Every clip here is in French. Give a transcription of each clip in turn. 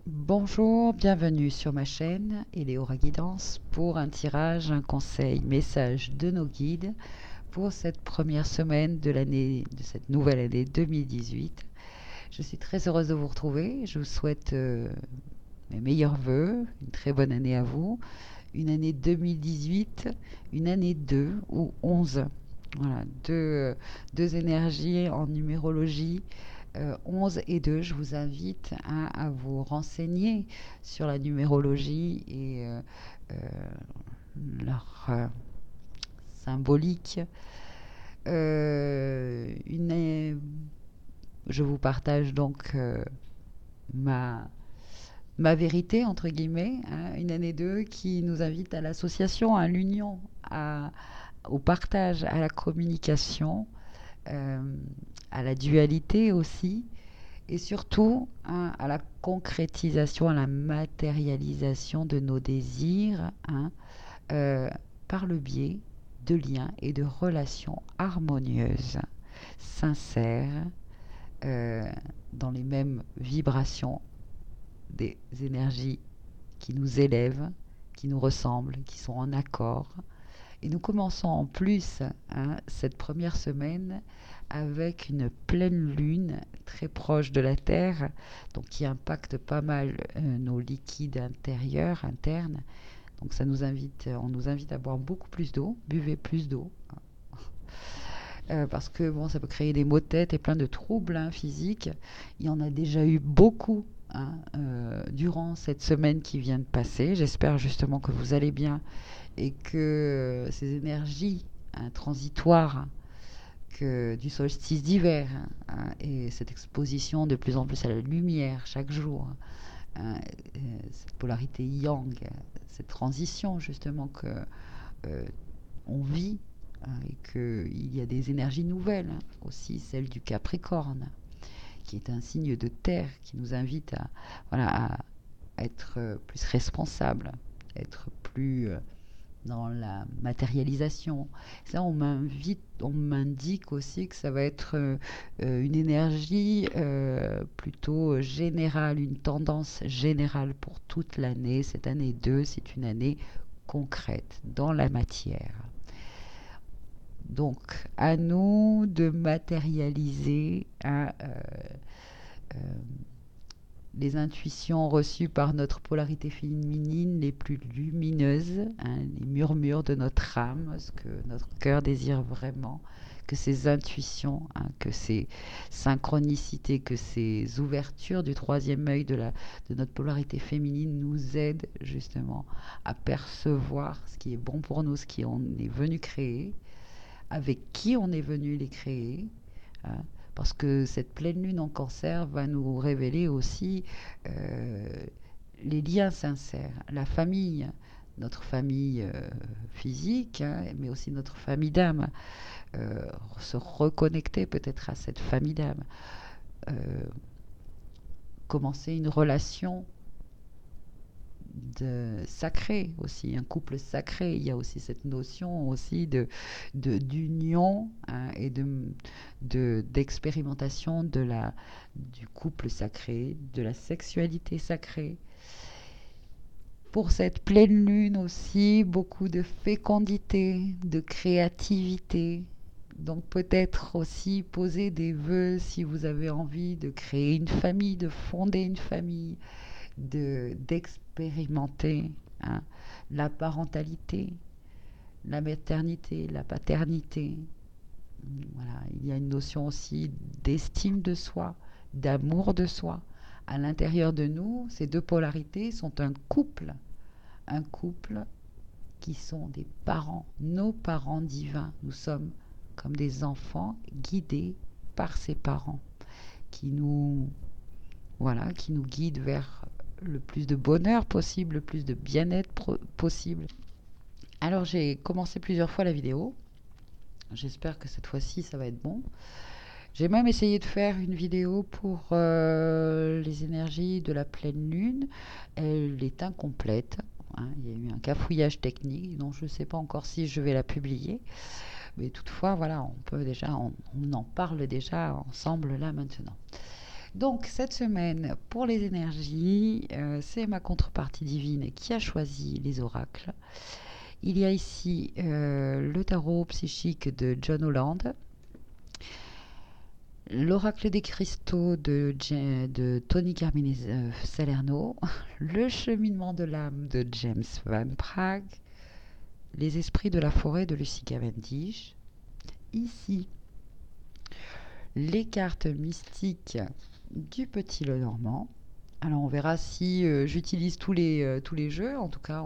Bonjour, bienvenue sur ma chaîne Eleora Guidance pour un tirage, un conseil, message de nos guides pour cette première semaine de cette nouvelle année 2018. Je suis très heureuse de vous retrouver. Je vous souhaite mes meilleurs vœux, une très bonne année à vous, une année 2018, une année 2 ou 11. Voilà, deux énergies en numérologie 11 et 2. Je vous invite à vous renseigner sur la numérologie et leur symbolique. Une, je vous partage donc ma, ma vérité, entre guillemets, hein, une année 2 qui nous invite à l'association, à l'union, au partage, à la communication, euh, à la dualité aussi, et surtout hein, à la concrétisation, à la matérialisation de nos désirs hein, euh, par le biais de liens et de relations harmonieuses, sincères, euh, dans les mêmes vibrations, des énergies qui nous élèvent, qui nous ressemblent, qui sont en accord. Et nous commençons en plus hein, cette première semaine avec une pleine lune très proche de la Terre, donc qui impacte pas mal nos liquides intérieurs, internes. Donc on nous invite à boire beaucoup plus d'eau, buvez plus d'eau, parce que bon, ça peut créer des maux de tête et plein de troubles hein, physiques. Il y en a déjà eu beaucoup hein, durant cette semaine qui vient de passer. J'espère justement que vous allez bien et que ces énergies hein, transitoires du solstice d'hiver hein, et cette exposition de plus en plus à la lumière chaque jour, hein, cette polarité yang, cette transition justement que on vit hein, et qu'il y a des énergies nouvelles, hein, aussi celle du Capricorne, qui est un signe de terre qui nous invite à, voilà, à être plus responsable, être plus dans la matérialisation. Ça, on m'indique aussi que ça va être une énergie plutôt générale, une tendance générale pour toute l'année. Cette année 2, c'est une année concrète dans la matière. Donc, à nous de matérialiser hein, euh, les intuitions reçues par notre polarité féminine les plus lumineuses, hein, les murmures de notre âme, ce que notre cœur désire vraiment, que ces intuitions, hein, que ces synchronicités, que ces ouvertures du troisième œil de notre polarité féminine nous aident justement à percevoir ce qui est bon pour nous, ce qu'on est venu créer, avec qui on est venu les créer, hein, parce que cette pleine lune en cancer va nous révéler aussi euh, les liens sincères, la famille, notre famille physique, hein, mais aussi notre famille d'âme, se reconnecter peut-être à cette famille d'âme, euh, commencer une relation de sacré aussi, un couple sacré. Il y a aussi cette notion aussi d'union hein, et d'expérimentation du couple sacré, de la sexualité sacrée. Pour cette pleine lune aussi, beaucoup de fécondité, de créativité. Donc peut-être aussi poser des vœux si vous avez envie de créer une famille, de fonder une famille, d'expérimenter hein, la parentalité, la maternité, la paternité. Voilà, il y a une notion aussi d'estime de soi, d'amour de soi. À l'intérieur de nous, ces deux polarités sont un couple qui sont des parents, nos parents divins. Nous sommes comme des enfants guidés par ces parents qui nous, voilà, qui nous guident vers le plus de bonheur possible, le plus de bien-être possible. Alors j'ai commencé plusieurs fois la vidéo. J'espère que cette fois-ci ça va être bon. J'ai même essayé de faire une vidéo pour les énergies de la pleine lune. Elle est incomplète. Hein. Il y a eu un cafouillage technique, donc je ne sais pas encore si je vais la publier. Mais toutefois, voilà, on en parle déjà ensemble là maintenant. Donc, cette semaine, pour les énergies, c'est ma contrepartie divine qui a choisi les oracles. Il y a ici le tarot psychique de John Holland, l'oracle des cristaux de Tony Carmine Salerno, le cheminement de l'âme de James Van Praagh, les esprits de la forêt de Lucy Cavendish. Ici, les cartes mystiques du Petit Lenormand. Alors on verra si j'utilise tous les jeux. En tout cas,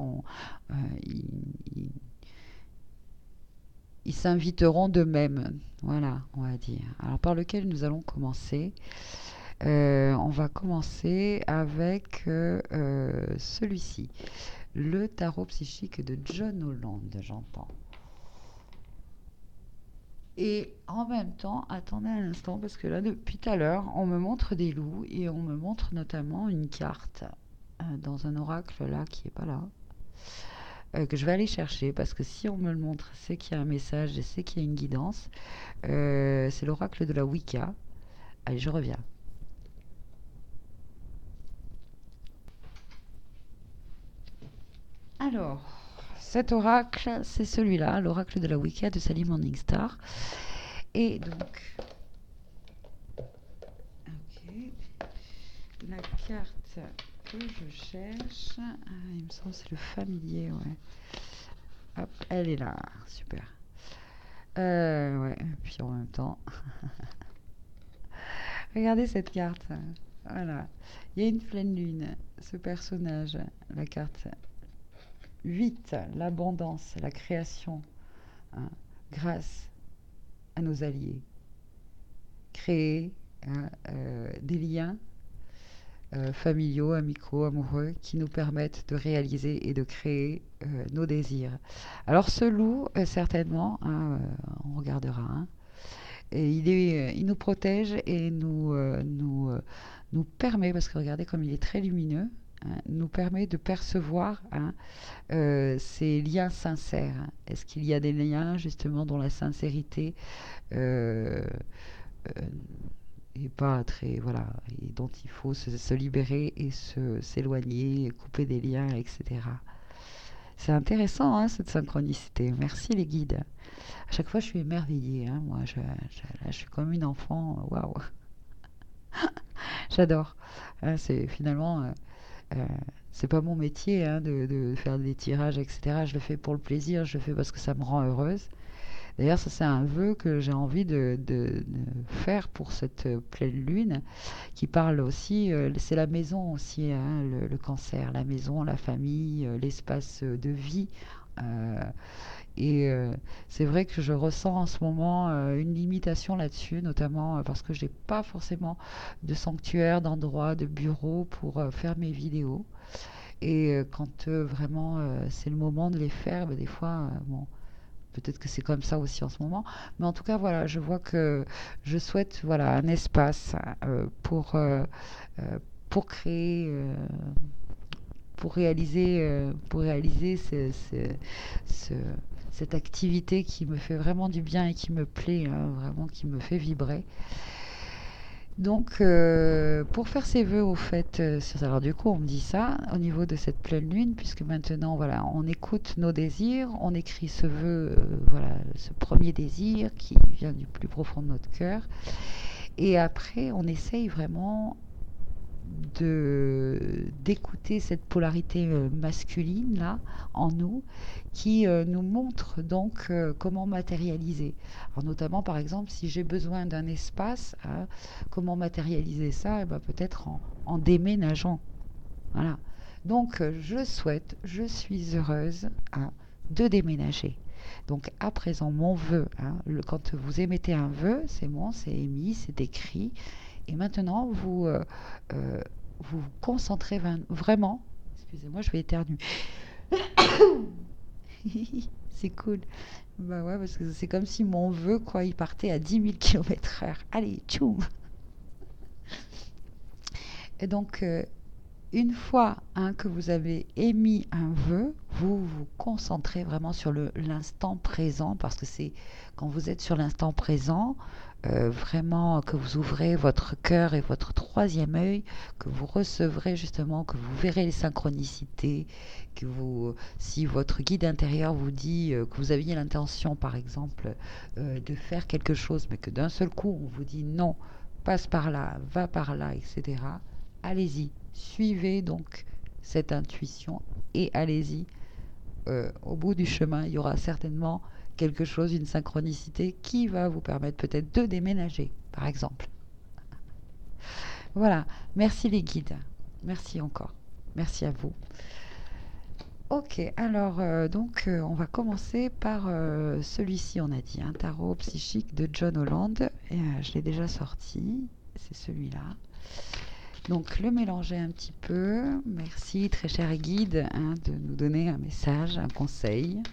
ils, ils- ils s'inviteront d'eux-mêmes. Voilà, on va dire. Alors par lequel nous allons commencer. On va commencer avec celui-ci. Le tarot psychique de John Holland, j'entends. Et en même temps, attendez un instant, parce que là, depuis tout à l'heure, on me montre des loups et on me montre notamment une carte dans un oracle là qui est pas là, que je vais aller chercher parce que si on me le montre, c'est qu'il y a un message et c'est qu'il y a une guidance. C'est l'oracle de la Wicca. Allez, je reviens. Alors, cet oracle, c'est celui-là, l'oracle de la Wicca de Sally Morningstar. Et donc, ok, la carte que je cherche, il me semble que c'est le familier, ouais. Hop, elle est là, super. Ouais, puis en même temps, regardez cette carte. Voilà, il y a une pleine lune, ce personnage, la carte 8, l'abondance, la création, hein, grâce à nos alliés. Créer hein, des liens familiaux, amicaux, amoureux, qui nous permettent de réaliser et de créer nos désirs. Alors ce loup, certainement, hein, on regardera, hein, et il nous protège et nous permet, parce que regardez comme il est très lumineux, hein, nous permet de percevoir hein, ces liens sincères. Hein. Est-ce qu'il y a des liens justement dont la sincérité euh, euh, et pas très voilà et dont il faut se libérer et s'éloigner, couper des liens, etc. C'est intéressant hein, cette synchronicité. Merci les guides. À chaque fois je suis émerveillée. Hein, moi là, je suis comme une enfant. Waouh, j'adore. Hein, c'est finalement euh, c'est pas mon métier hein, de faire des tirages, etc. Je le fais pour le plaisir, je le fais parce que ça me rend heureuse. D'ailleurs, ça c'est un vœu que j'ai envie de faire pour cette pleine lune, qui parle aussi, c'est la maison aussi, hein, le cancer, la maison, la famille, l'espace de vie. euh, et c'est vrai que je ressens en ce moment une limitation là-dessus, notamment parce que je n'ai pas forcément de sanctuaire, d'endroit, de bureau pour faire mes vidéos. Et quand vraiment c'est le moment de les faire, ben, des fois, bon, peut-être que c'est comme ça aussi en ce moment. Mais en tout cas, voilà, je vois que je souhaite voilà, un espace euh, pour créer, pour réaliser ce- cette activité qui me fait vraiment du bien et qui me plaît, hein, vraiment qui me fait vibrer. Donc, pour faire ses vœux, au fait, alors du coup, on me dit ça au niveau de cette pleine lune, puisque maintenant, voilà, on écoute nos désirs, on écrit ce vœu, voilà, ce premier désir qui vient du plus profond de notre cœur, et après, on essaye vraiment d'écouter cette polarité masculine là en nous qui nous montre donc comment matérialiser. Alors notamment par exemple si j'ai besoin d'un espace, hein, comment matérialiser ça. Eh ben, peut-être en déménageant. Voilà. Donc je suis heureuse hein, de déménager. Donc à présent mon vœu, hein, quand vous émettez un vœu, c'est bon, c'est émis, c'est écrit, et maintenant, euh, vous vous concentrez vraiment. Excusez-moi, je vais éternuer. C'est cool. Bah ouais, parce que c'est comme si mon vœu, quoi, il partait à 10 000 km/h. Allez, tchoum. Et donc, une fois hein, que vous avez émis un vœu, vous vous concentrez vraiment sur l'instant présent, parce que c'est quand vous êtes sur l'instant présent, vraiment que vous ouvrez votre cœur et votre troisième œil, que vous recevrez justement, que vous verrez les synchronicités, que vous, si votre guide intérieur vous dit que vous aviez l'intention, par exemple, de faire quelque chose, mais que d'un seul coup on vous dit non, passe par là, va par là, etc. Allez-y, suivez donc cette intuition et allez-y. Au bout du chemin, il y aura certainement quelque chose, une synchronicité qui va vous permettre peut-être de déménager, par exemple. Voilà, merci les guides. Merci encore. Merci à vous. Ok, alors on va commencer par celui-ci, on a dit, un tarot psychique de John Holland. Et, je l'ai déjà sorti, c'est celui-là. Donc le mélanger un petit peu. Merci très cher guide de nous donner un message, un conseil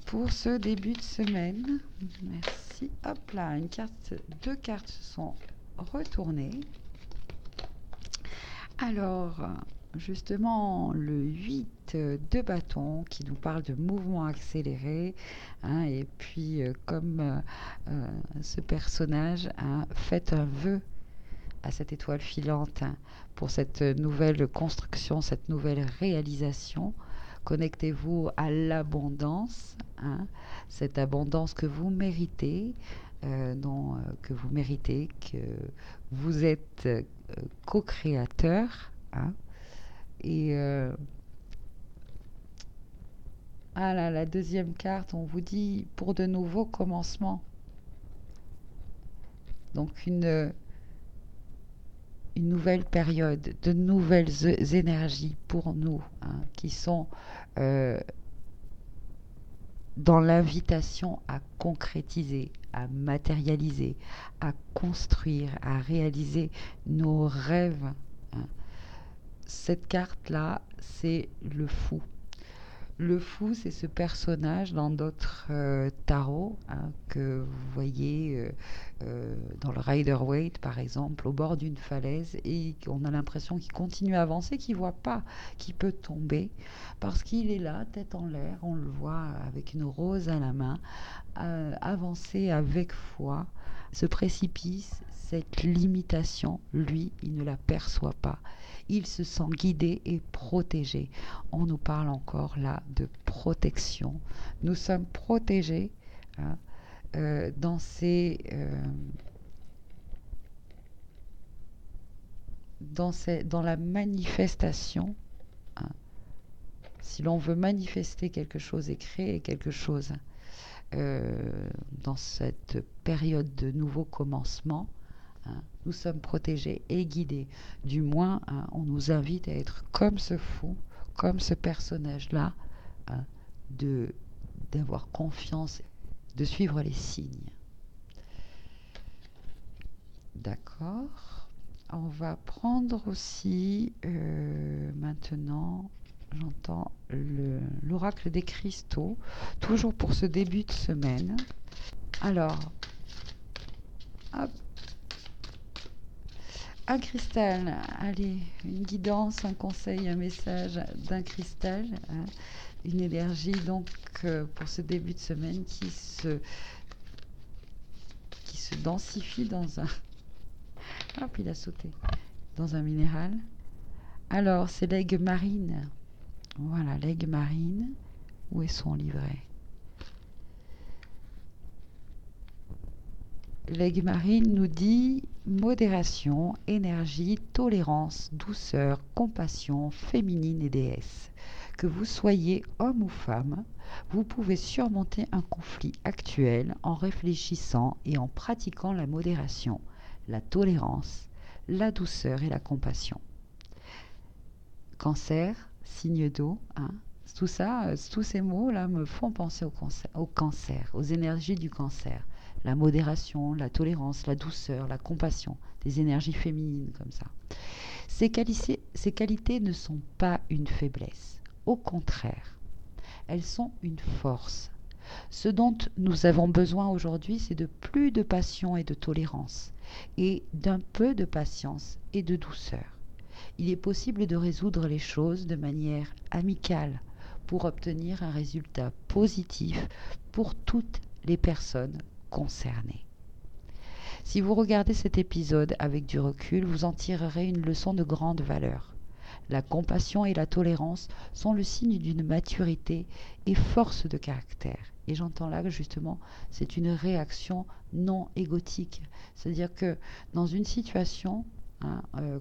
pour ce début de semaine. Merci. Hop là, deux cartes se sont retournées. Alors, justement, le 8 de bâton qui nous parle de mouvement accéléré. Et puis, comme ce personnage, faites un vœu à cette étoile filante pour cette nouvelle construction, cette nouvelle réalisation. Connectez-vous à l'abondance, cette abondance que vous méritez, que vous méritez, que vous êtes co-créateur. Et la deuxième carte, on vous dit pour de nouveaux commencements. Donc une nouvelle période, de nouvelles énergies pour nous, qui sont dans l'invitation à concrétiser, à matérialiser, à construire, à réaliser nos rêves. Cette carte-là, c'est le fou. Le fou, c'est ce personnage dans d'autres tarots que vous voyez dans le Rider-Waite, par exemple, au bord d'une falaise, et on a l'impression qu'il continue à avancer, qu'il ne voit pas qu'il peut tomber, parce qu'il est là, tête en l'air, on le voit avec une rose à la main, avancer avec foi. Ce précipice, cette limitation, lui, il ne la perçoit pas. Il se sent guidé et protégé. On nous parle encore là de protection. Nous sommes protégés dans dans la manifestation. Si l'on veut manifester quelque chose et créer quelque chose dans cette période de nouveau commencement, nous sommes protégés et guidés. Du moins, on nous invite à être comme ce fou, comme ce personnage-là, d'avoir confiance, de suivre les signes. D'accord. On va prendre aussi maintenant, j'entends l'oracle des cristaux, toujours pour ce début de semaine. Alors, hop. Un cristal, allez, une guidance, un conseil, un message d'un cristal, une énergie donc pour ce début de semaine qui se densifie dans un... Hop, il a sauté. Dans un minéral. Alors, c'est l'aigle marine. Voilà, l'aigle marine. Où est son livret ? L'aigle marine nous dit modération, énergie, tolérance, douceur, compassion, féminine et déesse. Que vous soyez homme ou femme, vous pouvez surmonter un conflit actuel en réfléchissant et en pratiquant la modération, la tolérance, la douceur et la compassion. Cancer, signe d'eau, tout ça, tous ces mots-là me font penser au cancer, aux énergies du cancer. La modération, la tolérance, la douceur, la compassion, des énergies féminines comme ça. Ces qualités ne sont pas une faiblesse. Au contraire, elles sont une force. Ce dont nous avons besoin aujourd'hui, c'est de plus de passion et de tolérance, et d'un peu de patience et de douceur. Il est possible de résoudre les choses de manière amicale pour obtenir un résultat positif pour toutes les personnes concernées. Si vous regardez cet épisode avec du recul, vous en tirerez une leçon de grande valeur. La compassion et la tolérance sont le signe d'une maturité et force de caractère. Et j'entends là que justement, c'est une réaction non égotique. C'est-à-dire que dans une situation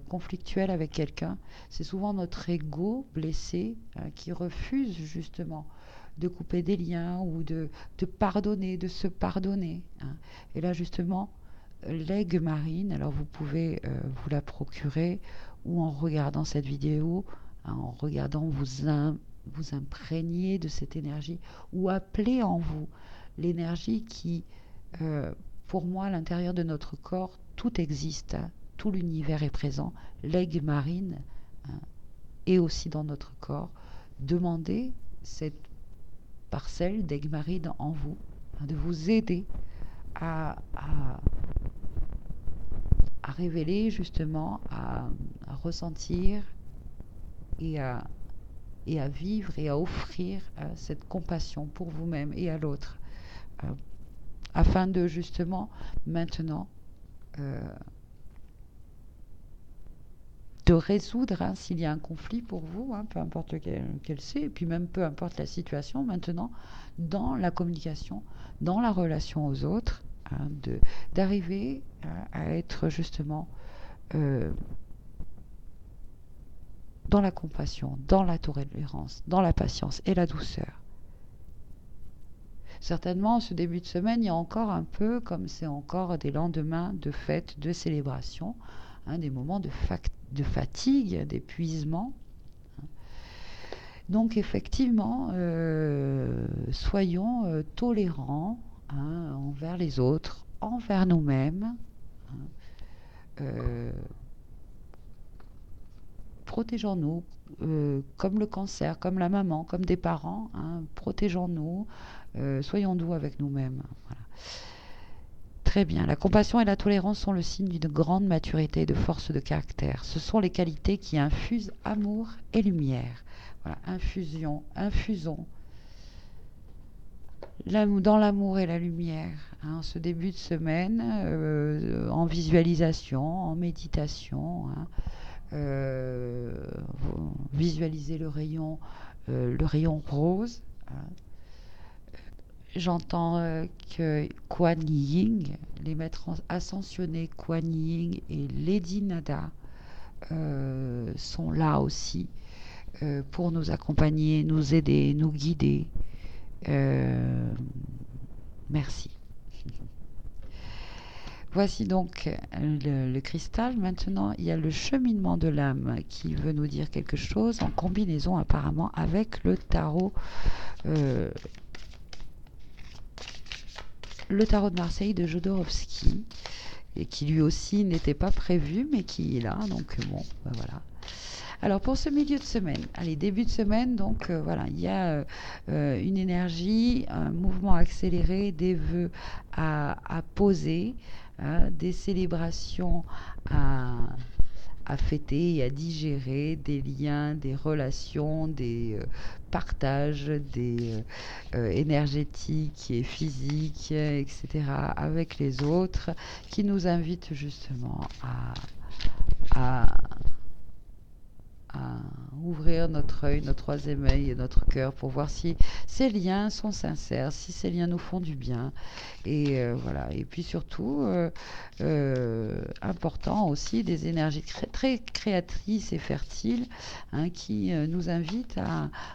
conflictuelle avec quelqu'un, c'est souvent notre ego blessé qui refuse justement de couper des liens ou de pardonner, de se pardonner. Et là justement, l'aigue marine, alors vous pouvez vous la procurer ou en regardant cette vidéo, en regardant vous imprégner de cette énergie ou appeler en vous l'énergie qui, pour moi, à l'intérieur de notre corps, tout existe, tout l'univers est présent. L'aigue marine est aussi dans notre corps. Demandez cette parcelle d'aigue marine en vous, de vous aider à révéler justement, à ressentir et à vivre et à offrir cette compassion pour vous-même et à l'autre, afin de justement maintenant de résoudre s'il y a un conflit pour vous, peu importe lequel c'est, et puis même peu importe la situation maintenant, dans la communication, dans la relation aux autres, d'arriver à être justement dans la compassion, dans la tolérance, dans la patience et la douceur. Certainement, ce début de semaine, il y a encore un peu, comme c'est encore des lendemains de fêtes, de célébrations, des moments de fatigue, d'épuisement. Donc effectivement, soyons tolérants envers les autres, envers nous-mêmes. Protégeons-nous, comme le cancer, comme la maman, comme des parents, protégeons-nous, soyons doux avec nous-mêmes. Voilà. Très bien. La compassion et la tolérance sont le signe d'une grande maturité et de force de caractère. Ce sont les qualités qui infusent amour et lumière. Voilà, infusons dans l'amour et la lumière, ce début de semaine, en visualisation, en méditation. Visualisez le rayon rose. J'entends que Kuan Yin, les maîtres ascensionnés Kuan Yin et Lady Nada sont là aussi pour nous accompagner, nous aider, nous guider. Merci. Voici donc le cristal. Maintenant, il y a le cheminement de l'âme qui veut nous dire quelque chose en combinaison apparemment avec le tarot de Marseille de Jodorowsky, et qui lui aussi n'était pas prévu mais qui est là. Donc bon, ben voilà. Alors pour ce milieu de semaine, allez, début de semaine, donc voilà, il y a une énergie, un mouvement accéléré, des vœux à poser, des célébrations à fêter et à digérer, des liens, des relations, des partages, des énergétiques et physiques, etc., avec les autres, qui nous invitent justement à ouvrir notre œil, notre troisième œil et notre cœur pour voir si ces liens sont sincères, si ces liens nous font du bien. Et voilà. Et puis surtout, important aussi, des énergies très créatrices et fertiles qui nous invitent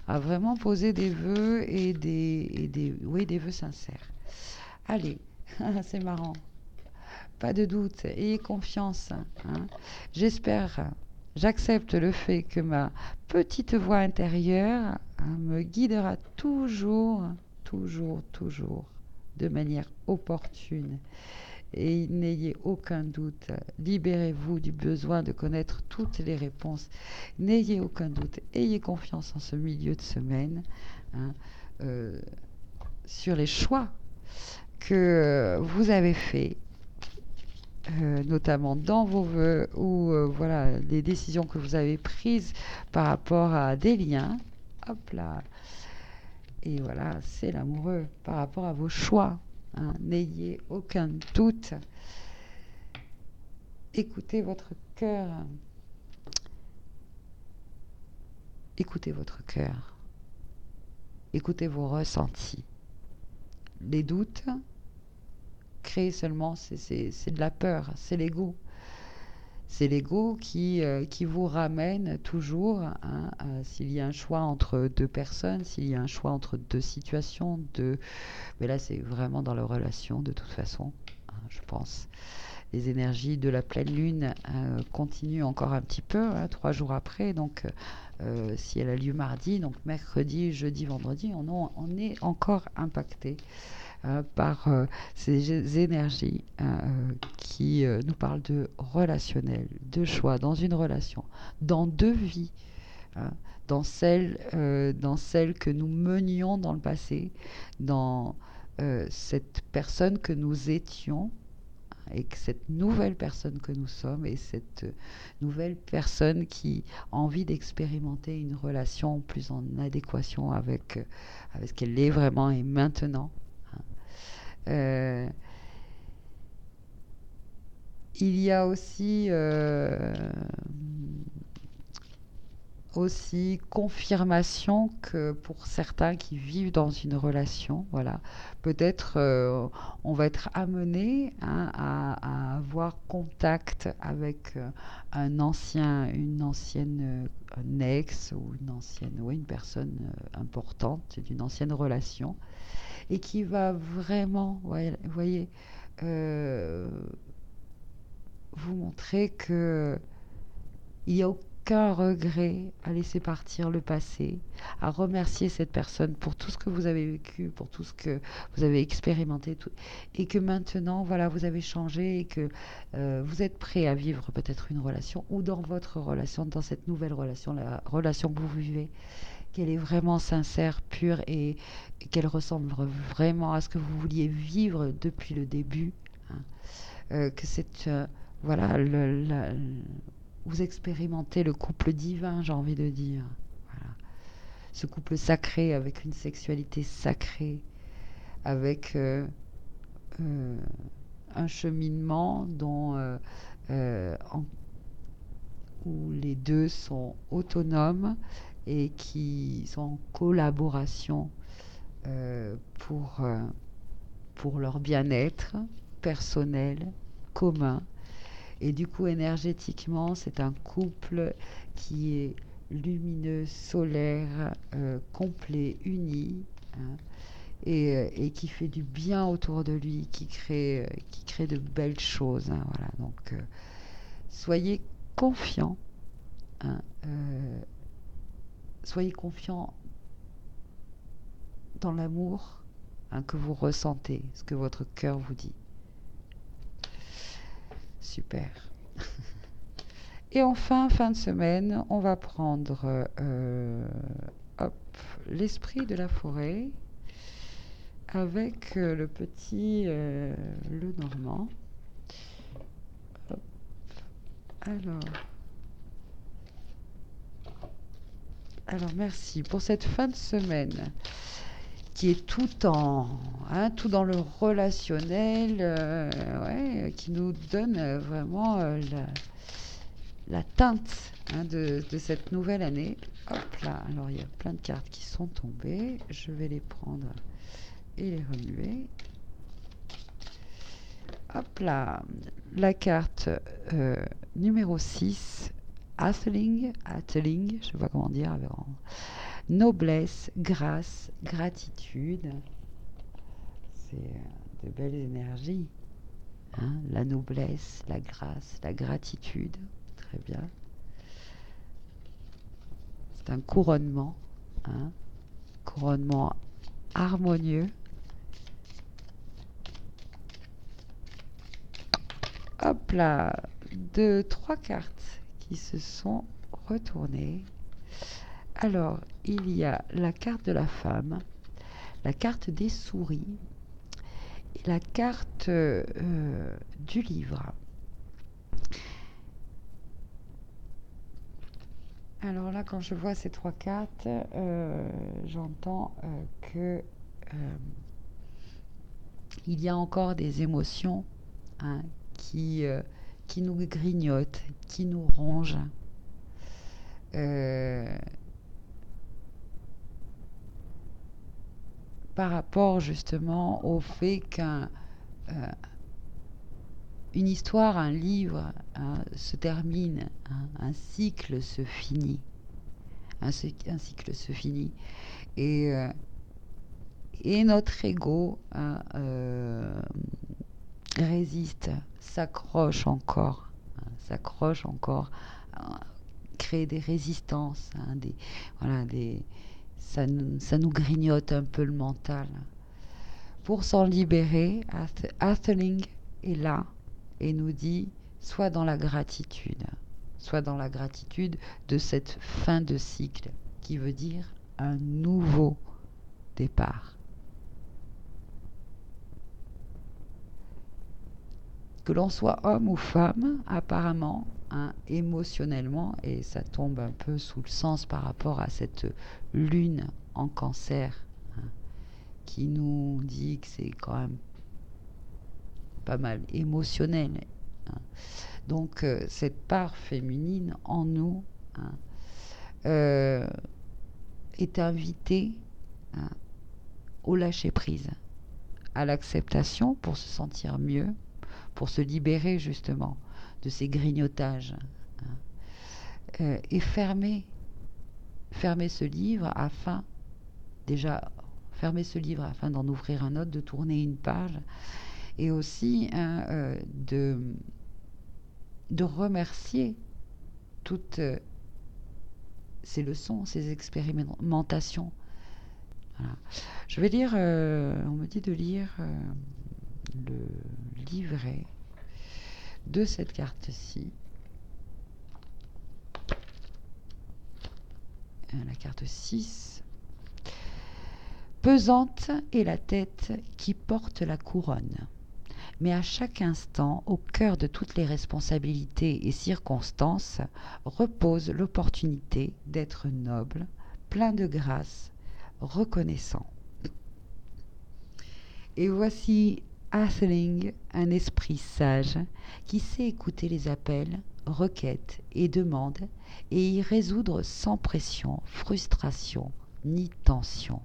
à vraiment poser des vœux et des vœux sincères. Allez, c'est marrant. Pas de doute, ayez confiance. J'accepte le fait que ma petite voix intérieure me guidera toujours, de manière opportune. Et n'ayez aucun doute, libérez-vous du besoin de connaître toutes les réponses. N'ayez aucun doute, ayez confiance en ce milieu de semaine, sur les choix que vous avez faits. Notamment dans vos vœux ou voilà, les décisions que vous avez prises par rapport à des liens. Hop là. Et voilà, c'est l'amoureux par rapport à vos choix. hein, n'ayez aucun doute. Écoutez votre cœur. Écoutez votre cœur. Écoutez vos ressentis. Les doutes créent seulement, c'est de la peur, c'est l'ego. C'est l'ego qui vous ramène toujours, hein, s'il y a un choix entre deux personnes, s'il y a un choix entre deux situations, mais là c'est vraiment dans la relation de toute façon, hein, je pense. Les énergies de la pleine lune continuent encore un petit peu, hein, 3 jours après, donc si elle a lieu mardi, donc mercredi, jeudi, vendredi, on est encore impacté par ces énergies qui nous parlent de relationnel, de choix dans une relation, dans deux vies, hein, dans celle que nous menions dans le passé, dans cette personne que nous étions et que cette nouvelle personne que nous sommes et cette nouvelle personne qui a envie d'expérimenter une relation plus en adéquation avec ce qu'elle est vraiment et maintenant. Euh, il y a aussi confirmation que pour certains qui vivent dans une relation, voilà, peut-être on va être amené, hein, à avoir contact avec une ancienne un ex ou une ancienne, ouais, une personne importante d'une ancienne relation et qui va vraiment, voyez, euh, vous montrer que il n'y a aucun regret à laisser partir le passé, à remercier cette personne pour tout ce que vous avez vécu, pour tout ce que vous avez expérimenté, et que maintenant, voilà, vous avez changé et que vous êtes prêt à vivre peut-être une relation ou dans votre relation, dans cette nouvelle relation, la relation que vous vivez, qu'elle est vraiment sincère, pure et qu'elle ressemble vraiment à ce que vous vouliez vivre depuis le début, hein. Que c'est voilà, vous expérimentez le couple divin, j'ai envie de dire. Voilà. Ce couple sacré avec une sexualité sacrée, avec euh, un cheminement en, où les deux sont autonomes et qui sont en collaboration pour leur bien-être personnel, commun. Et du coup, énergétiquement, c'est un couple qui est lumineux, solaire, complet, uni, hein, et qui fait du bien autour de lui, qui crée de belles choses, hein, voilà. Donc, soyez confiants, hein, soyez confiants dans l'amour, hein, que vous ressentez, ce que votre cœur vous dit. Super. Et enfin, fin de semaine, on va prendre hop, l'esprit de la forêt avec le petit le normand. Hop. Alors merci pour cette fin de semaine qui est tout dans le relationnel, ouais, qui nous donne vraiment la teinte, hein, de cette nouvelle année. Hop là, alors il y a plein de cartes qui sont tombées. Je vais les prendre et les remuer. Hop là, la carte numéro 6, Atheling, je ne sais pas comment dire, noblesse, grâce, gratitude. C'est de belles énergies, hein, la noblesse, la grâce, la gratitude. Très bien. C'est un couronnement, hein, couronnement harmonieux. Hop là, 3 cartes qui se sont retournées. Alors, il y a la carte de la femme, la carte des souris et la carte du livre. Alors là, quand je vois ces 3 cartes, j'entends que il y a encore des émotions, hein, qui nous grignotent, qui nous rongent. euh, Par rapport justement au fait qu'une histoire, un livre, hein, se termine, hein, un cycle se finit, un cycle se finit, et, euh, et notre ego, hein, résiste, s'accroche encore, crée des résistances, hein, voilà, ça nous grignote un peu le mental. Pour s'en libérer, Atheling est là et nous dit sois dans la gratitude. Sois dans la gratitude de cette fin de cycle qui veut dire un nouveau départ. Que l'on soit homme ou femme, apparemment, hein, émotionnellement, et ça tombe un peu sous le sens par rapport à cette lune en cancer, hein, qui nous dit que c'est quand même pas mal émotionnel, hein. Donc cette part féminine en nous, hein, euh, est invitée, hein, au lâcher prise, à l'acceptation pour se sentir mieux, pour se libérer justement de ces grignotages, hein, et fermer ce livre afin déjà fermer ce livre afin d'en ouvrir un autre, de tourner une page, et aussi, hein, de remercier toutes ces leçons, ces expérimentations. Voilà. Je vais lire, on me dit de lire le livret de cette carte-ci. La carte 6. Pesante est la tête qui porte la couronne. Mais à chaque instant, au cœur de toutes les responsabilités et circonstances, repose l'opportunité d'être noble, plein de grâce, reconnaissant. Et voici Atheling, un esprit sage qui sait écouter les appels, requêtes et demandes et y résoudre sans pression, frustration ni tension.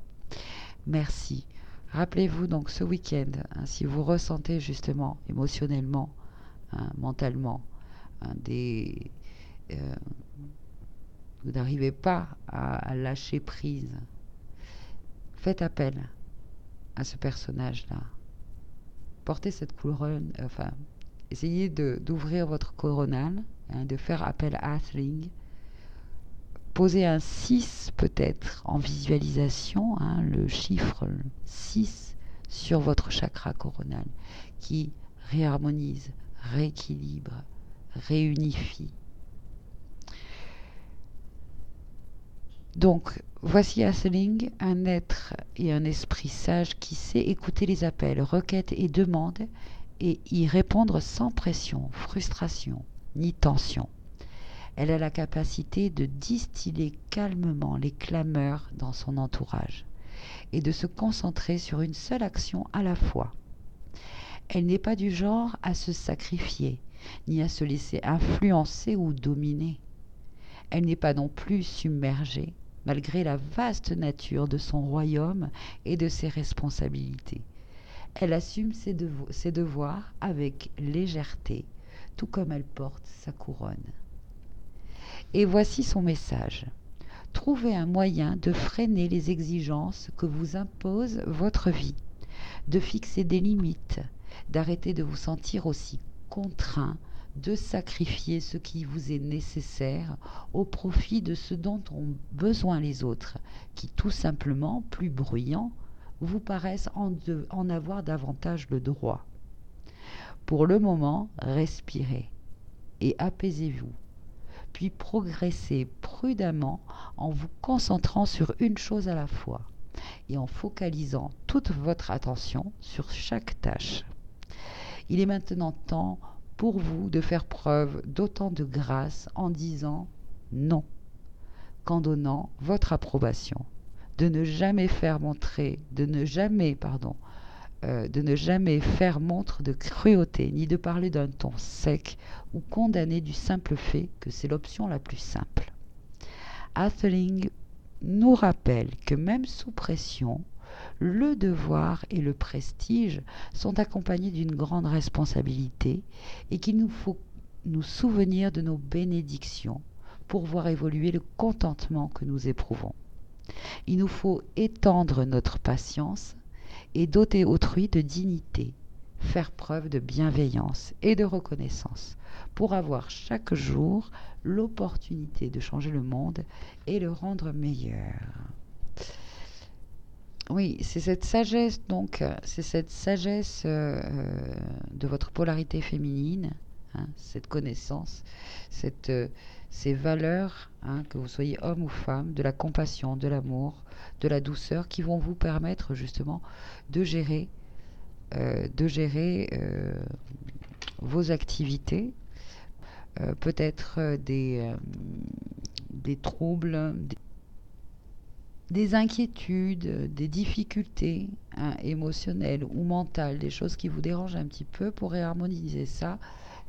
Merci. Rappelez-vous donc ce week-end, hein, si vous ressentez justement émotionnellement, hein, mentalement, hein, vous n'arrivez pas à lâcher prise, faites appel à ce personnage-là. Portez cette couronne, enfin, essayez d'ouvrir votre coronal, hein, de faire appel à Atheling. Posez un 6 peut-être en visualisation, hein, le chiffre 6 sur votre chakra coronal qui réharmonise, rééquilibre, réunifie. Donc, voici Atheling, un être et un esprit sage qui sait écouter les appels, requêtes et demandes et y répondre sans pression, frustration ni tension. Elle a la capacité de distiller calmement les clameurs dans son entourage et de se concentrer sur une seule action à la fois. Elle n'est pas du genre à se sacrifier, ni à se laisser influencer ou dominer. Elle n'est pas non plus submergée, malgré la vaste nature de son royaume et de ses responsabilités. Elle assume ses devoirs avec légèreté, tout comme elle porte sa couronne. Et voici son message. Trouvez un moyen de freiner les exigences que vous impose votre vie, de fixer des limites, d'arrêter de vous sentir aussi contraint, de sacrifier ce qui vous est nécessaire au profit de ce dont ont besoin les autres, qui tout simplement, plus bruyants, vous paraissent en avoir davantage le droit. Pour le moment, respirez et apaisez-vous. Puis progressez prudemment en vous concentrant sur une chose à la fois et en focalisant toute votre attention sur chaque tâche. Il est maintenant temps pour vous de faire preuve d'autant de grâce en disant non, qu'en donnant votre approbation, de ne jamais de ne jamais faire montre de cruauté, ni de parler d'un ton sec ou condamner du simple fait que c'est l'option la plus simple. Atheling nous rappelle que même sous pression, le devoir et le prestige sont accompagnés d'une grande responsabilité et qu'il nous faut nous souvenir de nos bénédictions pour voir évoluer le contentement que nous éprouvons. Il nous faut étendre notre patience et doter autrui de dignité, faire preuve de bienveillance et de reconnaissance pour avoir chaque jour l'opportunité de changer le monde et le rendre meilleur. Oui, c'est cette sagesse donc, c'est cette sagesse de votre polarité féminine, hein, cette connaissance, ces valeurs, hein, que vous soyez homme ou femme, de la compassion, de l'amour, de la douceur, qui vont vous permettre justement de gérer, vos activités, peut-être des troubles, des inquiétudes, des difficultés, hein, émotionnelles ou mentales, des choses qui vous dérangent un petit peu. Pour réharmoniser ça,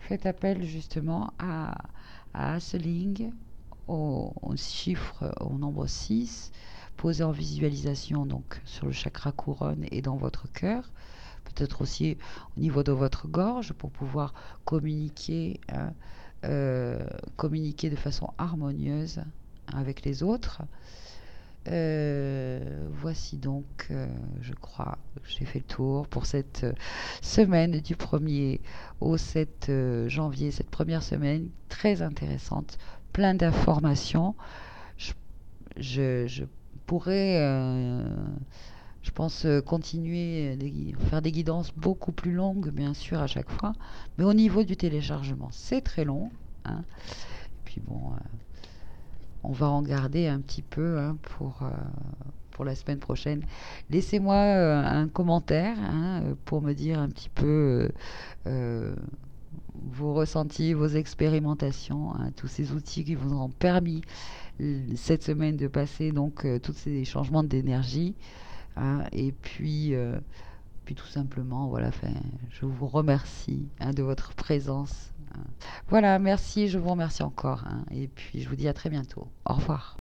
faites appel justement à Atheling, au chiffre, au nombre 6, posé en visualisation donc sur le chakra couronne et dans votre cœur, peut-être aussi au niveau de votre gorge pour pouvoir communiquer, hein, communiquer de façon harmonieuse avec les autres. Voici donc, je crois, j'ai fait le tour pour cette semaine du 1er au 7 janvier, cette première semaine très intéressante, plein d'informations. Je, je pourrais, je pense, continuer, faire des guidances beaucoup plus longues, bien sûr, à chaque fois, mais au niveau du téléchargement, c'est très long, hein. Et puis bon, on va en garder un petit peu, hein, pour la semaine prochaine. Laissez-moi un commentaire, hein, pour me dire un petit peu vos ressentis, vos expérimentations, hein, tous ces outils qui vous ont permis cette semaine de passer donc tous ces changements d'énergie, hein, et puis tout simplement, voilà, je vous remercie, hein, de votre présence, hein. Voilà, merci, je vous remercie encore, hein, et puis je vous dis à très bientôt. Au revoir.